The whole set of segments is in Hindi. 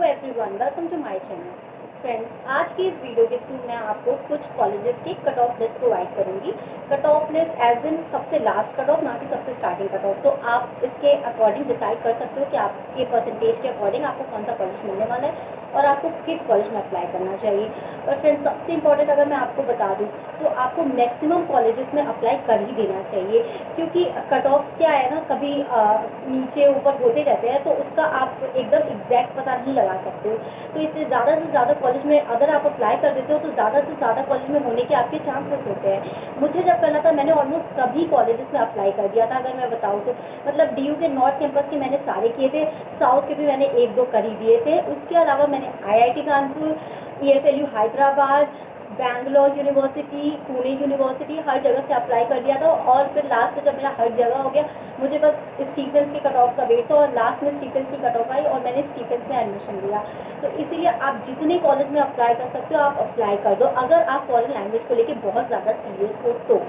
Everyone, welcome to my channel. Friends, आज की इस वीडियो के थ्रू मैं आपको कुछ कॉलेजेस की कट ऑफ लिस्ट प्रोवाइड करूंगी। Cut off list as in सबसे लास्ट कट ऑफ, ना कि सबसे स्टार्टिंग कट ऑफ। तो आप इसके अकॉर्डिंग डिसाइड कर सकते हो कि आपके परसेंटेज के अकॉर्डिंग आपको कौन सा कॉलेज मिलने वाला है और आपको किस कॉलेज में अप्लाई करना चाहिए। और फ्रेंड्स, सबसे इंपॉर्टेंट अगर मैं आपको बता दूँ तो आपको मैक्सिमम कॉलेजेस में अप्लाई कर ही देना चाहिए, क्योंकि कट ऑफ क्या है ना, कभी नीचे ऊपर होते रहते हैं, तो उसका आप एकदम एग्जैक्ट पता नहीं लगा सकते हो। तो इसलिए ज़्यादा से ज़्यादा कॉलेज में अगर आप अप्लाई कर देते हो तो ज़्यादा से ज़्यादा कॉलेज में होने के आपके चांसेस होते हैं। मुझे जब करना था मैंने ऑलमोस्ट सभी कॉलेजेस में अप्लाई कर दिया था, अगर मैं बताऊँ तो। मतलब DU के नॉर्थ कैंपस के मैंने सारे किए थे, साउथ के भी मैंने एक दो कर ही दिए थे। उसके अलावा मैंने IIT Kanpur, EFLU Hyderabad, Bangalore university, Pune university, हर जगह से अप्लाई कर दिया था। और फिर लास्ट में जब मेरा हर जगह हो गया, मुझे बस स्टीफेंस की कट ऑफ का वेट था और लास्ट में स्टीफेंस की कट ऑफ आई और मैंने स्टीफेंस में एडमिशन लिया। तो इसीलिए आप जितने कॉलेज में अप्लाई कर सकते हो आप अप्लाई कर दो, अगर आप फॉरेन लैंग्वेज को लेके बहुत ज़्यादा सीरियस हो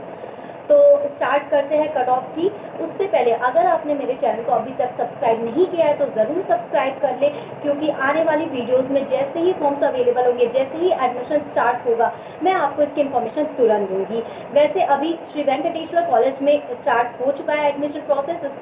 तो स्टार्ट करते हैं कट ऑफ की। उससे पहले अगर आपने मेरे चैनल को अभी तक सब्सक्राइब नहीं किया है तो ज़रूर सब्सक्राइब कर ले, क्योंकि आने वाली वीडियोस में जैसे ही फॉर्म्स अवेलेबल होंगे, जैसे ही एडमिशन स्टार्ट होगा, मैं आपको इसकी इन्फॉर्मेशन तुरंत दूंगी। वैसे अभी श्री वेंकटेश्वर कॉलेज में स्टार्ट हो चुका है एडमिशन प्रोसेस।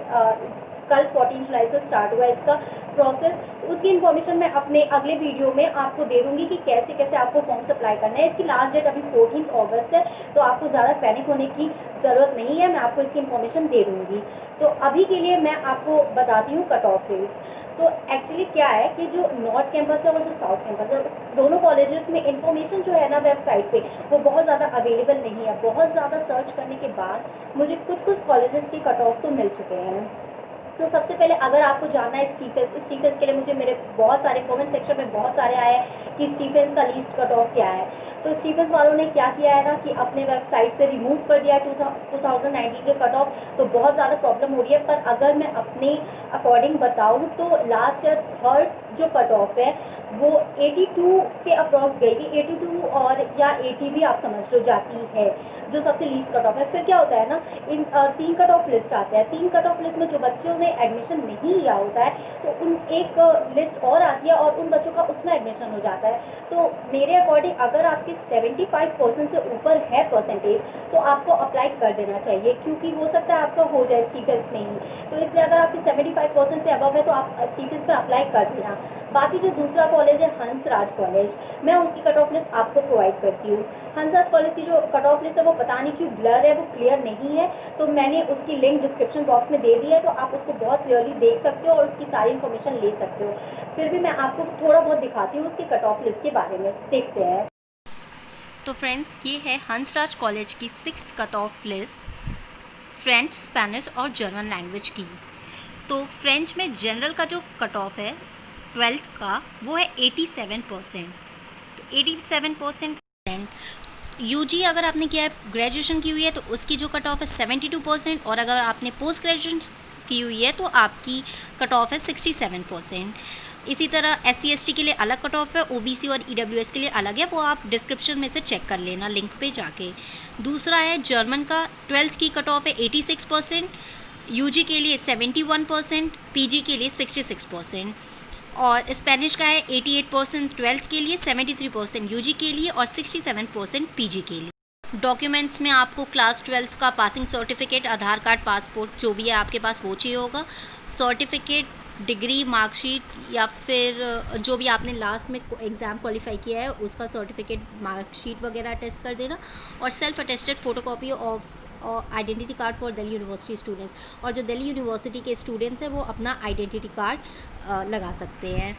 कल 14 जुलाई से स्टार्ट हुआ है इसका प्रोसेस। तो उसकी इन्फॉर्मेशन मैं अपने अगले वीडियो में आपको दे दूंगी कि कैसे कैसे आपको फॉर्म्स अप्लाई करना है। इसकी लास्ट डेट अभी 14 अगस्त है, तो आपको ज़्यादा पैनिक होने की ज़रूरत नहीं है, मैं आपको इसकी इन्फॉर्मेशन दे दूंगी। तो अभी के लिए मैं आपको बताती हूँ कट ऑफ रेट्स। तो एक्चुअली क्या है कि जो नॉर्थ कैंपस है और जो साउथ कैंपस है, दोनों कॉलेजेस में इन्फॉर्मेशन जो है ना वेबसाइट पे, वो बहुत ज़्यादा अवेलेबल नहीं है। बहुत ज़्यादा सर्च करने के बाद मुझे कुछ कॉलेजेस की कट ऑफ तो मिल चुके हैं। तो सबसे पहले अगर आपको जानना है स्टीफेंस के लिए, मुझे मेरे बहुत सारे कमेंट सेक्शन में बहुत सारे आए हैं कि स्टीफेंस का लीस्ट कट ऑफ क्या है। तो स्टीफेंस वालों ने क्या किया है ना कि अपने वेबसाइट से रिमूव कर दिया है 2019 के कट ऑफ। तो बहुत ज़्यादा प्रॉब्लम हो रही है, पर अगर मैं अपने अकॉर्डिंग बताऊँ तो लास्ट ईयर थर्ड जो कट ऑफ है वो 82 के अप्रॉक्स गई थी। 82 और या 80 भी आप समझ लो जाती है, जो सबसे लीस्ट कट ऑफ है। फिर क्या होता है ना, इन 3 कट ऑफ लिस्ट आते हैं। 3 कट ऑफ लिस्ट में जो बच्चों ने एडमिशन नहीं लिया होता है, तो उन एक लिस्ट और आती है और उन बच्चों का उसमें एडमिशन हो जाता है। तो मेरे अकॉर्डिंग अगर आपके 75% से ऊपर है परसेंटेज, तो आपको अप्लाई कर देना चाहिए, क्योंकि हो सकता है आपका हो जाए स्टीफेंस में ही। तो इसलिए अगर आपके 75% से अबव है तो आप स्टीफेंस में अप्लाई कर देना। बाकी जो दूसरा कॉलेज है हंसराज कॉलेज, मैं उसकी कट ऑफ लिस्ट आपको प्रोवाइड करती हूँ। हंसराज कॉलेज की जो कट ऑफ लिस्ट है वो पता नहीं क्यों ब्लर है, वो क्लियर नहीं है, तो मैंने उसकी लिंक डिस्क्रिप्शन बॉक्स में दे दी है, तो आप उसको बहुत क्लियरली देख सकते हो और उसकी सारी इन्फॉर्मेशन ले सकते हो। फिर भी मैं आपको थोड़ा बहुत दिखाती हूँ उसके कट ऑफ लिस्ट के बारे में, देखते हैं। तो फ्रेंड्स, ये है हंसराज कॉलेज की 6th cut off list French, Spanish और जर्मन लैंग्वेज की। तो फ्रेंच में जनरल का जो कट ऑफ है 12th का, वो है 87%। तो 87%। यूजी अगर आपने किया है, ग्रेजुएशन की हुई है, तो उसकी जो कट ऑफ है 72%। और अगर आपने पोस्ट ग्रेजुएशन की हुई है तो आपकी कट ऑफ है 67%। इसी तरह SC/ST के लिए अलग कट ऑफ है, OBC और EWS के लिए अलग है, वो आप डिस्क्रिप्शन में से चेक कर लेना लिंक पे जाके। दूसरा है जर्मन का 12th की कट ऑफ है 86%, UG के लिए 71%, PG के लिए 66%। और स्पेनिश का है 88% 12th के लिए, 73% UG के लिए और 67% PG के लिए। डॉक्यूमेंट्स में आपको क्लास 12th का पासिंग सर्टिफिकेट, आधार कार्ड, पासपोर्ट जो भी है आपके पास वो चाहिए होगा। सर्टिफिकेट, डिग्री, मार्कशीट या फिर जो भी आपने लास्ट में एग्ज़ाम क्वालिफाई किया है उसका सर्टिफिकेट, मार्कशीट वगैरह अटेस्ट कर देना। और self attested photocopy of identity card for Delhi university students. और जो दिल्ली यूनिवर्सिटी के स्टूडेंट्स हैं वो अपना आइडेंटिटी कार्ड लगा सकते हैं।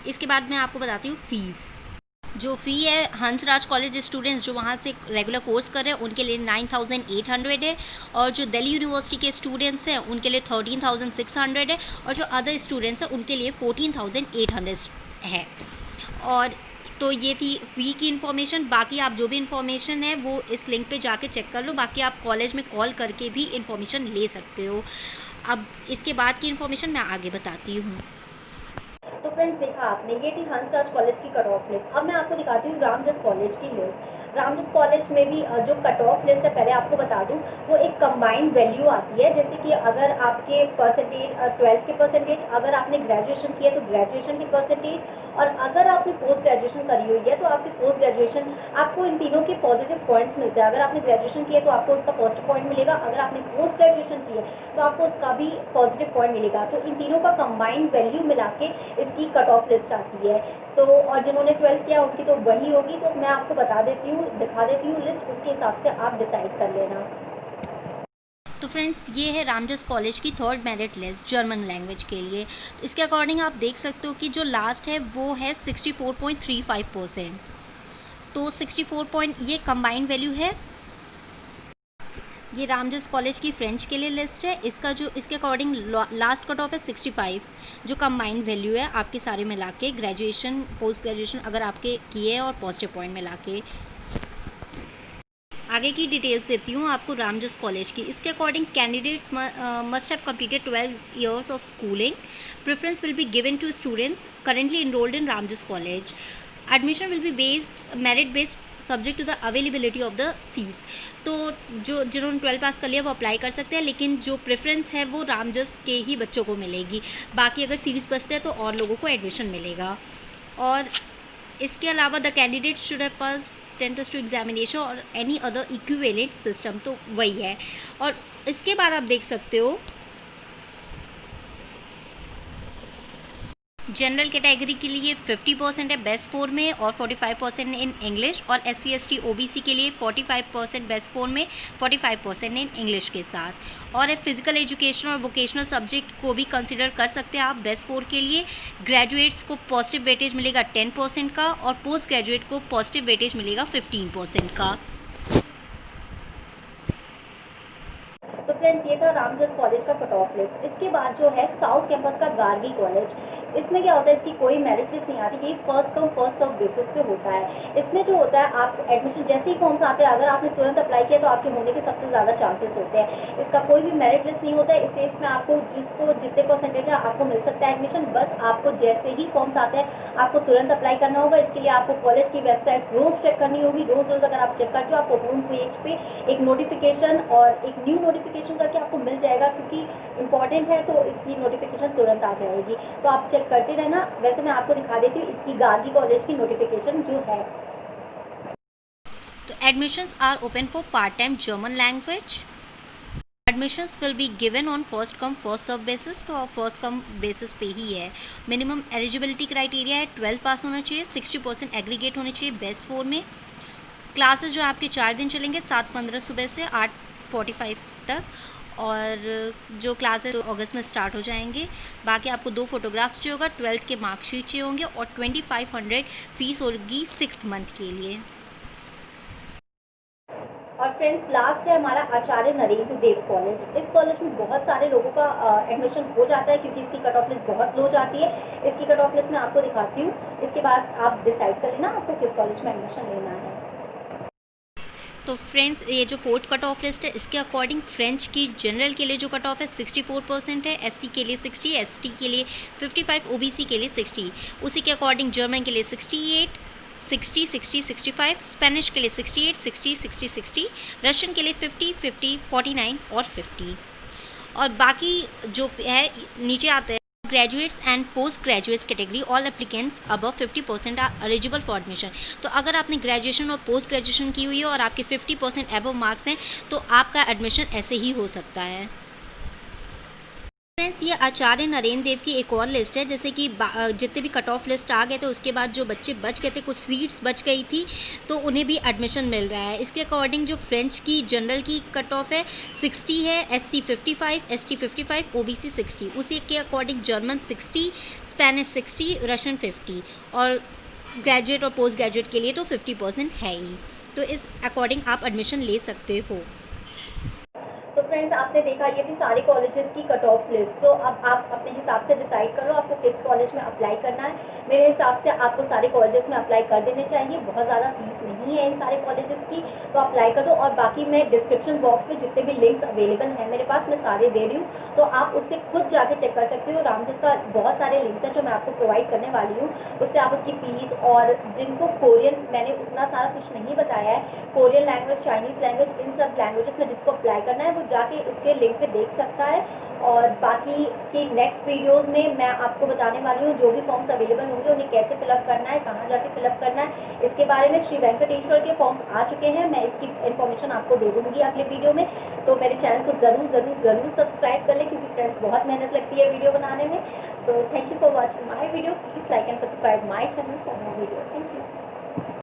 इसके बाद मैं आपको बताती हूँ फ़ीस। जो फ़ी है, हंसराज कॉलेज स्टूडेंट्स जो वहाँ से रेगुलर कोर्स कर रहे हैं उनके लिए 9800 है। और जो दिल्ली यूनिवर्सिटी के स्टूडेंट्स हैं उनके लिए 13600 है। और जो अदर स्टूडेंट्स हैं उनके लिए 14800 है। और तो ये थी फ़ी की इन्फॉर्मेशन। बाकी आप जो भी इन्फॉर्मेशन है वो इस लिंक पे जाके चेक कर लो। बाकी आप कॉलेज में कॉल करके भी इन्फॉर्मेशन ले सकते हो। अब इसके बाद की इन्फॉर्मेशन मैं आगे बताती हूँ। तो फ्रेंड्स, देखा आपने, ये थी हंसराज कॉलेज की कट ऑफ लिस्ट। अब मैं आपको दिखाती हूँ रामदास कॉलेज की लिस्ट। रामदास कॉलेज में भी जो कट ऑफ लिस्ट है, पहले आपको बता दूं, वो एक कंबाइंड वैल्यू आती है। जैसे कि अगर आपके परसेंटेज 12th के परसेंटेज, अगर आपने ग्रेजुएशन किया तो ग्रेजुएशन की परसेंटेज, और अगर आपने पोस्ट ग्रेजुएशन करी हुई है तो आपकी पोस्ट ग्रेजुएशन, आपको इन तीनों के पॉजिटिव पॉइंट्स मिलते हैं। अगर आपने ग्रेजुएशन किया तो आपको उसका पॉजिटिव पॉइंट मिलेगा, अगर आपने पोस्ट ग्रेजुएशन किया तो आपको उसका भी पॉजिटिव पॉइंट मिलेगा। तो इन तीनों का कंबाइंड वैल्यू मिला के इसकी कट ऑफ लिस्ट आती है। तो और जिन्होंने 12th किया उनकी तो वही होगी। तो मैं आपको बता देती हूँ, दिखा देती हूँ लिस्ट, उसके हिसाब से आप डिसाइड कर लेना। तो फ्रेंड्स, ये है रामदास कॉलेज की third merit list German language के लिए। इसके अकॉर्डिंग आप देख सकते हो कि जो लास्ट है वो है 64.35%। तो 64 ये कंबाइंड वैल्यू है। ये रामदास कॉलेज की फ्रेंच के लिए लिस्ट है। इसका जो इसके अकॉर्डिंग लास्ट कट ऑफ है 65, जो कंबाइंड वैल्यू है आपके सारे मिला के, ग्रेजुएशन पोस्ट ग्रेजुएशन अगर आपके किए और पॉजिटिव पॉइंट मिला के। आगे की डिटेल्स देती हूँ आपको रामदास कॉलेज की। इसके according candidates must have completed 12 years of schooling. Preference will be given to students currently enrolled in Ramdas college. Admission will be based merit based subject to the availability of the seats. तो जो जिन्होंने 12 पास कर लिया वो अप्लाई कर सकते हैं, लेकिन जो प्रेफरेंस है वो रामदास के ही बच्चों को मिलेगी। बाकी अगर सीट्स बचते हैं तो और लोगों को एडमिशन मिलेगा। और इसके अलावा the candidate should have pass 10+2 examination और एनी अदर इक्विवेलेंट सिस्टम, तो वही है। और इसके बाद आप देख सकते हो जनरल कैटेगरी के लिए 50% है बेस्ट 4 में और 45% इन इंग्लिश, और SC/ST OBC के लिए 45% बेस्ट 4 में, 45% इन इंग्लिश के साथ। और फिजिकल एजुकेशन और वोकेशनल सब्जेक्ट को भी कंसिडर कर सकते हैं आप बेस्ट 4 के लिए। ग्रेजुएट्स को पॉजिटिव वेटेज मिलेगा 10% का, और पोस्ट ग्रेजुएट को पॉजिटिव वेटेज मिलेगा 15% का। तो फ्रेंड्स, ये था रामदास कॉलेज का कट ऑफ लिस्ट। इसके बाद जो है साउथ कैंपस का गार्गी कॉलेज, इसमें क्या होता है, इसकी कोई मेरिट लिस्ट नहीं आती, कि first come first serve basis पे होता है। इसमें जो होता है, आप एडमिशन जैसे ही फॉर्म्स आते हैं, अगर आपने तुरंत अप्लाई किया तो आपके होने के सबसे ज़्यादा चांसेस होते हैं। इसका कोई भी मेरिट लिस्ट नहीं होता है, इसलिए इसमें आपको जिसको जितने परसेंटेज है आपको मिल सकता है एडमिशन। बस आपको जैसे ही फॉर्म्स आते हैं आपको तुरंत अप्लाई करना होगा। इसके लिए आपको कॉलेज की वेबसाइट रोज़ चेक करनी होगी। रोज़ अगर आप चेक करते हो, आपको होम पेज पे एक नोटिफिकेशन और एक न्यू नोटिफिकेशन करके आपको मिल जाएगा, क्योंकि इंपॉर्टेंट है तो इसकी नोटिफिकेशन तुरंत आ जाएगी। तो आप चेक करते रहना। वैसे मैं आपको दिखा देती हूँ इसकी गार्गी कॉलेज की नोटिफिकेशन जो है। तो admissions are open for part time German language. Admissions will be given on first come first serve basis, तो फर्स्ट कम बेसिस पे ही है। मिनिमम एलिजिबिलिटी क्राइटेरिया है 12 पास होना चाहिए, 60% एग्रीगेट होने चाहिए बेस्ट 4 में। क्लासेस जो आपके 4 दिन चलेंगे, 7:15 सुबह से 8:45 तक, और जो क्लासेस अगस्त में स्टार्ट हो जाएंगे। बाकी आपको 2 फोटोग्राफ्स चाहिए होगा, 12th के मार्कशीट चाहिए होंगे, और 2500 फीस होगी 6 मंथ के लिए। और फ्रेंड्स, लास्ट है हमारा आचार्य नरेंद्र देव कॉलेज। इस कॉलेज में बहुत सारे लोगों का एडमिशन हो जाता है, क्योंकि इसकी कट ऑफ लिस्ट बहुत लो जाती है। इसकी कट ऑफ लिस्ट मैं आपको दिखाती हूँ, इसके बाद आप डिसाइड कर लेना आपको किस कॉलेज में एडमिशन लेना है। तो फ्रेंड्स, ये जो फोर्थ कट ऑफ लिस्ट है, इसके अकॉर्डिंग फ्रेंच की जनरल के लिए जो कट ऑफ है 64% है, SC के लिए 60, ST के लिए 55, OBC के लिए 60। उसी के अकॉर्डिंग जर्मन के लिए 68, 60, 60, 65, स्पेनिश के लिए 68, 60, 60, 60, रशियन के लिए 50, 50, 49 और 50। और बाकी जो है नीचे आते हैं graduates and post graduates category, all applicants above 50% are eligible for admission. तो अगर आपने ग्रेजुएशन और पोस्ट ग्रेजुएशन की हुई है और आपके 50% अबव मार्क्स हैं, तो आपका एडमिशन ऐसे ही हो सकता है। फ्रेंड्स, ये आचार्य नरेंद्र देव की एक और लिस्ट है। जैसे कि जितने भी कट ऑफ लिस्ट आ गए थे, उसके बाद जो बच्चे बच गए थे, कुछ सीट्स बच गई थी, तो उन्हें भी एडमिशन मिल रहा है। इसके अकॉर्डिंग जो फ्रेंच की जनरल की कट ऑफ है 60 है, SC 55, ST 55, OBC 60। उसी के अकॉर्डिंग जर्मन 60, स्पेनिश 60, रशियन 50, और ग्रेजुएट और पोस्ट ग्रेजुएट के लिए तो 50% है ही। तो इस अकॉर्डिंग आप एडमिशन ले सकते हो। फ्रेंड्स आपने देखा ये थी सारे कॉलेजेस की कट ऑफ लिस्ट। तो अब आप अपने हिसाब से डिसाइड करो आपको किस कॉलेज में अप्लाई करना है। मेरे हिसाब से आपको सारे कॉलेजेस में अप्लाई कर देने चाहिए, बहुत ज़्यादा फीस नहीं है इन सारे कॉलेजेस की, तो अप्लाई कर दो। और बाकी मैं डिस्क्रिप्शन बॉक्स में जितने भी लिंक्स अवेलेबल हैं मेरे पास, मैं सारे दे रही हूँ, तो आप उससे खुद जाके चेक कर सकते हो। रामजस का बहुत सारे लिंक्स हैं जो मैं आपको प्रोवाइड करने वाली हूँ, उससे आप उसकी फ़ीस, और जिनको कोरियन, मैंने उतना सारा कुछ नहीं बताया है, कोरियन लैंग्वेज, चाइनीज़ लैंग्वेज, इन सब लैंग्वेजेस में जिसको अप्लाई करना है वो जाके इसके लिंक पे देख सकता है। और बाकी की नेक्स्ट वीडियोस में मैं आपको बताने वाली हूँ जो भी फॉर्म्स अवेलेबल होंगे उन्हें कैसे फिलअप करना है, कहाँ जाके फिलअप करना है, इसके बारे में। श्री वेंकटेश्वर के फॉर्म्स आ चुके हैं, मैं इसकी इन्फॉर्मेशन आपको दे दूँगी अगले वीडियो में। तो मेरे चैनल को ज़रूर सब्सक्राइब कर लें, क्योंकि फ्रेंड्स बहुत मेहनत लगती है वीडियो बनाने में। So thank you for watching my video, please like and subscribe my channel for more video. Thank you.